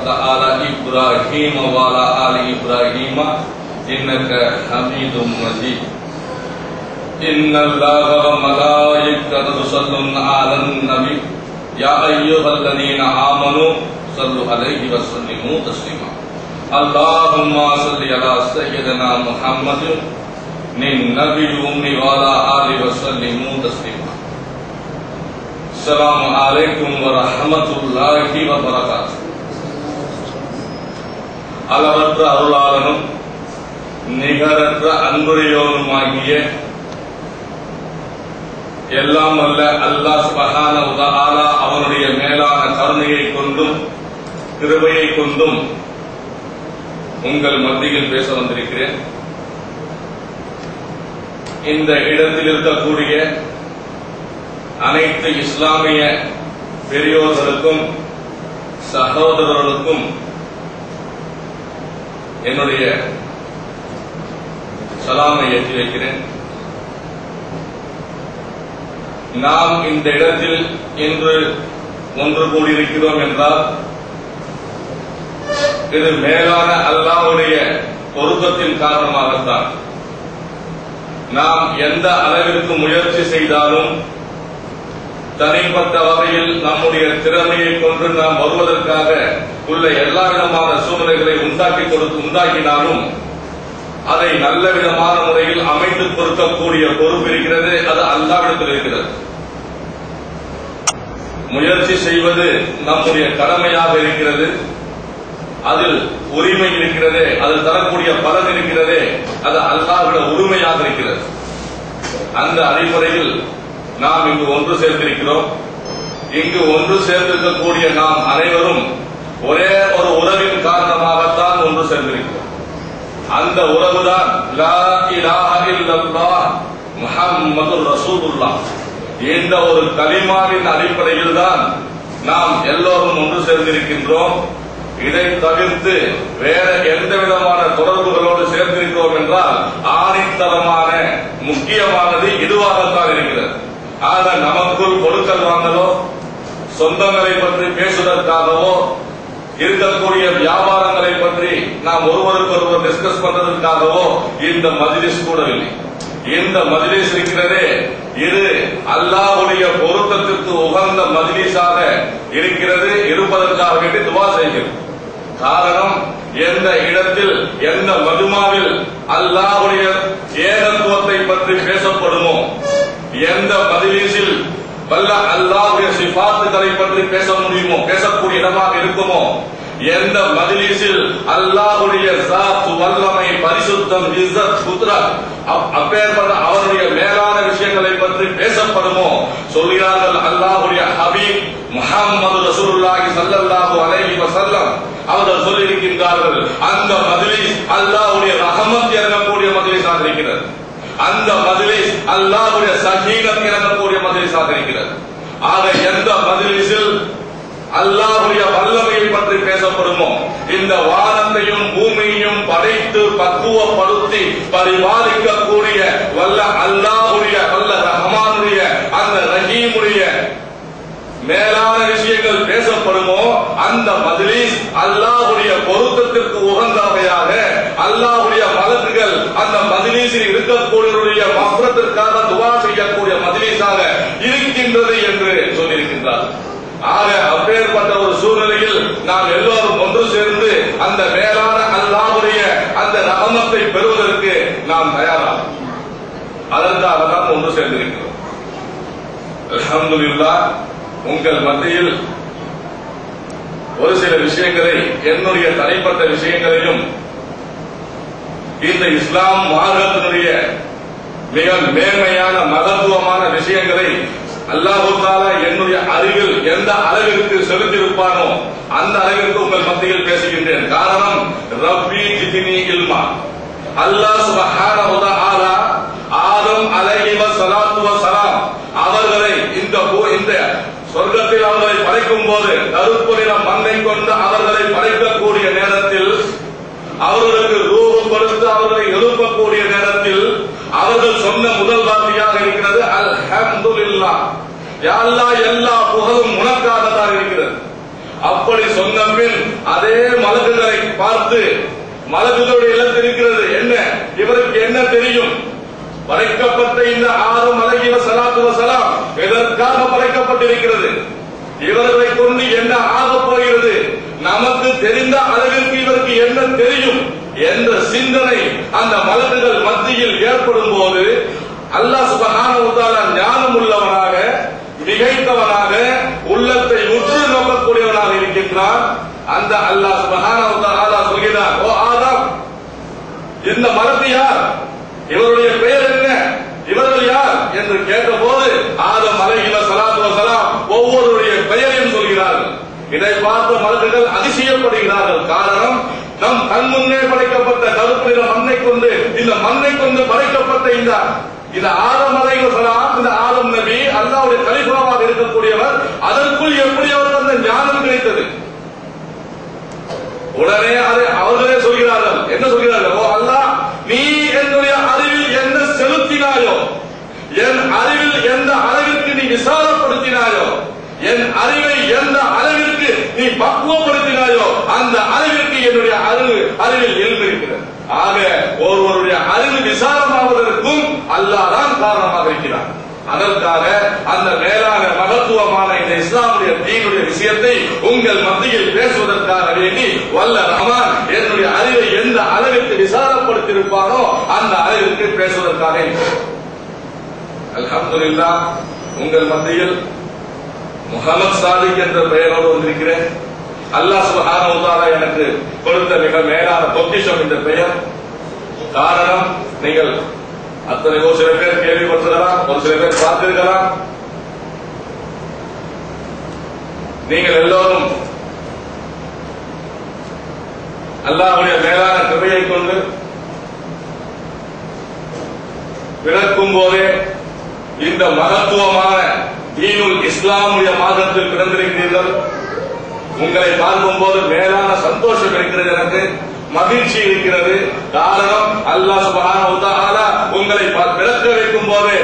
باركت على إبراهيم وعلى آل إبراهيم إنك حميد مجيد إن الله وملائكته يصلون على النبي يا أيها الذين آمنوا صلوا عليه وسلموا تسليما اللهم صل على سيدنا محمد النبي الأمي وعلى آله وسلموا تسليما السلام عليكم ورحمة الله وبركاته அளவற்ற அருளாளனும் நிகரற்ற அன்புடையோனுமாகிய எல்லாம் அல்ல அல்லாஹ் சுப்ஹானஹு வ தஆலா அவனுடைய மேலான கருணையை கொண்டும் கிருபையை கொண்டும் உங்கள் மத்தியில் பேச வந்திருக்கிறேன். இந்த இடத்தில் இருக்கக்கூடிய அனைத்து இஸ்லாமிய பெரியோர்களுக்கும் சகோதரர்களுக்கும் என்னுடைய சலாமை ஏற்றி வைக்கிறேன். நாம் இந்த இடத்தில் இன்று ஒன்று கூடியிருக்கிறோம் என்றால் இது மேலான அல்லாஹ்வுடைய பொருத்தத்தின் காரணமாகத்தான். நாம் எந்த அளவிற்கு முயற்சி செய்தாலும் தனிப்பட்ட வகையில் நம்முடைய திறமையை கொண்டு நாம் வருவதற்காக உள்ள எல்லா விதமான சூழ்நிலைகளை உண்டாக்கினாலும் அதை நல்ல விதமான முறையில் அமைத்து கொடுக்கக்கூடிய பொறுப்பு இருக்கிறது. அது அல்லாஹ்விடத்தில் இருக்கிறது. முயற்சி செய்வது நம்முடைய கடமையாக இருக்கிறது. அதில் உரிமை இருக்கிறது. அதில் தரக்கூடிய பலன் இருக்கிறது. அது அல்லாஹ்வுடைய உரிமையாக இருக்கிறது. அந்த அடிப்படையில் நாம் இங்கு ஒன்று சேர்ந்திருக்கிறோம். இங்கு ஒன்று சேர்ந்திருக்கக்கூடிய நாம் அனைவரும் ஒரே ஒரு உறவின் காரணமாகத்தான் ஒன்று சேர்ந்திருக்கிறோம். அந்த உறவுதான் லா இலாஹ இல்லல்லாஹ் முஹம்மதுர் ரசூலுல்லாஹ் என்ற ஒரு கலிமாவின் அடிப்படையில் தான் நாம் எல்லோரும் ஒன்று சேர்ந்திருக்கின்றோம். இதை தவிர்த்து வேற எந்த விதமான தொடர்புகளோடு சேர்ந்திருக்கிறோம் என்றால் ஆணித்தரமான முக்கியமானது இதுவாகத்தான் இருக்கிறது. ஆக நமக்குள் கொடுக்கல் வாங்கலோ சொந்தங்களை பற்றி பேசுவதற்காகவோ இருக்கக்கூடிய வியாபாரங்களை பற்றி நாம் ஒருவருக்கொருவர் டிஸ்கஸ் பண்றதற்காகவோ இந்த மஜ்லிஸ் கூடவில்லை. இந்த மஜ்லிஸ் இருக்கிறதே இது அல்லாஹ்வுடைய பொருத்தத்திற்கு உகந்த மஜ்லிஸாக இருக்கிறது. இருப்பதற்காக வேண்டி துவா செய்கிறோம். காரணம், எந்த இடத்தில் எந்த மஜ்மாவில் அல்லாஹ்வுடைய ஏகத்துவத்தை பற்றி பேசப்படுமோ, எந்த மஜ்லிஸில் வல்ல அல்லாஹ்வுடைய சிஃபாத்துகளை பற்றி பேச முடியுமோ, பேசக்கூடிய இடமாக இருக்குமோ, எந்த மஜ்லிஸில் அல்லாஹ்வுடைய ஸாத் வல்லமை பரிசுத்தம் இஸ்ஸத் குத்ரத் அப்பேற்பட்ட அவருடைய மேலான விஷயங்களை பற்றி பேசப்படுமோ, சொல்கிறார்கள் அல்லாஹ்வுடைய ஹபீப் முஹம்மது ரசூலுல்லாஹி ஸல்லல்லாஹு அலைஹி வஸல்லம் அவர்கள் சொல்லியிருக்கின்றார்கள், அந்த மஜ்லிஸ் அல்லாஹ்வுடைய ரஹமத் இறங்கக்கூடிய மஜ்லிஸாக இருக்கிறது. அந்த மஜ்லிஸ் அல்லாஹ்வுடைய சகீனத் இறங்கக்கூடிய மஜ்லிஸாக இருக்கிறது. ஆக எந்த மஜ்லிஸில் அல்லாஹ்வுடைய வல்லமையை பற்றி பேசப்படுமோ, இந்த வானத்தையும் பூமியையும் படைத்து பக்குவப்படுத்தி பரிபாலிக்கக்கூடிய வல்ல அல்லாஹ்வுடைய வல்ல ரஹ்மானுடைய அந்த ரஹீமுடைய மேலான விஷயங்கள் பேசப்படுமோ, அந்த மஜ்லிஸ் அல்லாஹ்வுடைய பொருத்தத்திற்கு உகந்த வகையாக அல்லாஹ்வுடைய மலக்குகள் அந்த மஜ்லிஸில் இருக்கக்கூடியவருடைய மஃபரத்திற்காக துஆ செய்யக்கூடிய மஜ்லிஸாக இருக்கின்றது என்று சொல்லியிருக்கின்றார். ஆக அப்பேற்பட்ட ஒரு சூழ்நிலையில் நாம் எல்லோரும் ஒன்று சேர்ந்து அந்த மேலான அல்லாஹ்வுடைய அந்த ரஹமத்தை பெறுவதற்கு நாம் தயாராகும். அதற்காக தான் ஒன்று சேர்ந்திருக்கிறோம். அல்ஹம்துலில்லாஹ். உங்கள் மத்தியில் ஒரு சில விஷயங்களை, என்னுடைய தனிப்பட்ட விஷயங்களையும் இந்த இஸ்லாம் மார்க்கத்தினுடைய மிக மேன்மையான மகத்துவமான விஷயங்களை அல்லாஹ் தஆலா என்னுடைய அறிவில் எந்த அளவிற்கு செலுத்தியிருப்பானோ அந்த அளவிற்கு உங்கள் மத்தியில் பேசுகின்றேன். காரணம், ரப்பி ஜித்னி இல்மா. அல்லாஹ் சுப்ஹானஹு வ தஆலா ஆதம் அலைஹி வஸலாத்து வஸலாம் அவர்களை இந்த சொர்க்கத்தில் அவர்களை படைக்கும் போது கருப்பு நிற மண்ணை கொண்டு அவர்களை படைக்கக்கூடிய நேரத்தில், அவர்களுக்கு ரூஹ் கொடுத்து அவர்களை எழுப்பக்கூடிய நேரத்தில் அவர்கள் சொன்ன முதல் வார்த்தையாக இருக்கிறது அல்ஹம்துலில்லாஹ். யா அல்லாஹ், எல்லா புகழும் உனக்காக தான் இருக்கிறது. அப்படி சொன்ன பின் அதே பார்த்து மலக்குகளுடைய இல்லத்தில் இருக்கிறது. என்ன இவருக்கு என்ன தெரியும்? படைக்கப்பட்ட இந்த ஆதம் அலைஹிஸ்ஸலாத்து வஸலாம் எதற்காக படைக்கப்பட்டிருக்கிறது? இவர்களை கொண்டு என்ன ஆகப் போகிறது? நமக்கு தெரிந்த அளவிற்கு இவருக்கு என்ன தெரியும் என்ற சிந்தனை அந்த மலக்குகள் மத்தியில் ஏற்படும் போது அல்லாஹ் சுப்ஹானஹு வ தஆலா ஞானம் உள்ளவனாக, மிகைத்தவனாக, உள்ளத்தை உற்று நோக்கக்கூடியவனாக இருக்கின்றான். அந்த அல்லாஹ் சுப்ஹானஹு வ தஆலா சொல்கிறார், ஓ ஆதம், இந்த மலக்கு யார்? இவருடைய பெயர் என்ன? இவர்கள் யார் என்று கேட்டபோது ஆதம் அலைஹிஸ்ஸலாத்து வஸலாம் ஒவ்வொருடைய பெயரையும் சொல்கிறார்கள். இதை பார்த்த மலக்குகள் அதிசயப்படுகிறார்கள். காரணம், நம் கண் முன்னே படைக்கப்பட்ட கருப்பு நிற மண்ணை கொண்டு, இந்த மண்ணை கொண்டு படைக்கப்பட்ட இந்த ஆதம் அலைஹிஸ்ஸலாம், இந்த ஆதம் நபி அல்லாஹ்வுடைய கலீஃபாவாக இருக்கக்கூடியவர், அதற்குள் எப்படி அவருக்கு அந்த ஞானம் கிடைத்தது? உடனே அதை அவர்களே சொல்கிறார்கள். என்ன சொல்கிறார்கள்? ஓ அல்லாஹ், நீ என்னுடைய அறிவில் என்ன செலுத்தினாயோ, என் அறிவில் எந்த அளவிற்கு நீ விசாலப்படுத்தினாயோ, என் அறிவை எந்த அளவிற்கு நீ பக்குவப்படுத்தினாயோ, அந்த அளவிற்கு என்னுடைய அறிவில் எழுந்திருக்கிறது. ஆக ஒருவருடைய அறிவு விசாலமாவதற்கும் அல்லாஹ் தான் காரணமாக இருக்கிறார். அதற்காக அந்த மேலான மகத்துவமான இந்த இஸ்லாமுடைய தீனுடைய விஷயத்தை உங்கள் மத்தியில் பேசுவதற்காக வேண்டி வல்ல ரஹ்மான் என்னுடைய அறிவை எந்த அளவிற்கு விசாலப்படுத்தியிருப்பானோ அந்த அளவிற்கு பேசுவதற்காக. அல்ஹம்துலில்லாஹ், உங்கள் மத்தியில் முஹம்மது சாதிக் என்ற பெயரோடு வந்திருக்கிறேன். அல்லாஹ் சுப்ஹானஹு வ தஆலா எனக்கு கொடுத்த மிக மேலான பொக்கிஷம் இந்த பெயர். காரணம், நீங்கள் அத்தனை ஒரு சில பேர் கேள்விப்பட்டிருக்கலாம், ஒரு சில பேர் பார்த்திருக்கலாம். நீங்கள் எல்லோரும் அல்லாஹ்வுடைய மேலான கிருபையை கொண்டு பிறக்கும் போதே இந்த மகத்துவமான தீனுல் இஸ்லாமுடைய மாதத்தில் பிறந்திருக்கிறீர்கள். உங்களை பார்க்கும் போது மேலான சந்தோஷம் இருக்கிறது, எனக்கு மகிழ்ச்சி இருக்கிறது. காரணம், அல்லாஹ் சுப்ஹானஹு வ தஆலா உங்களை பிறக்க வைக்கும் போது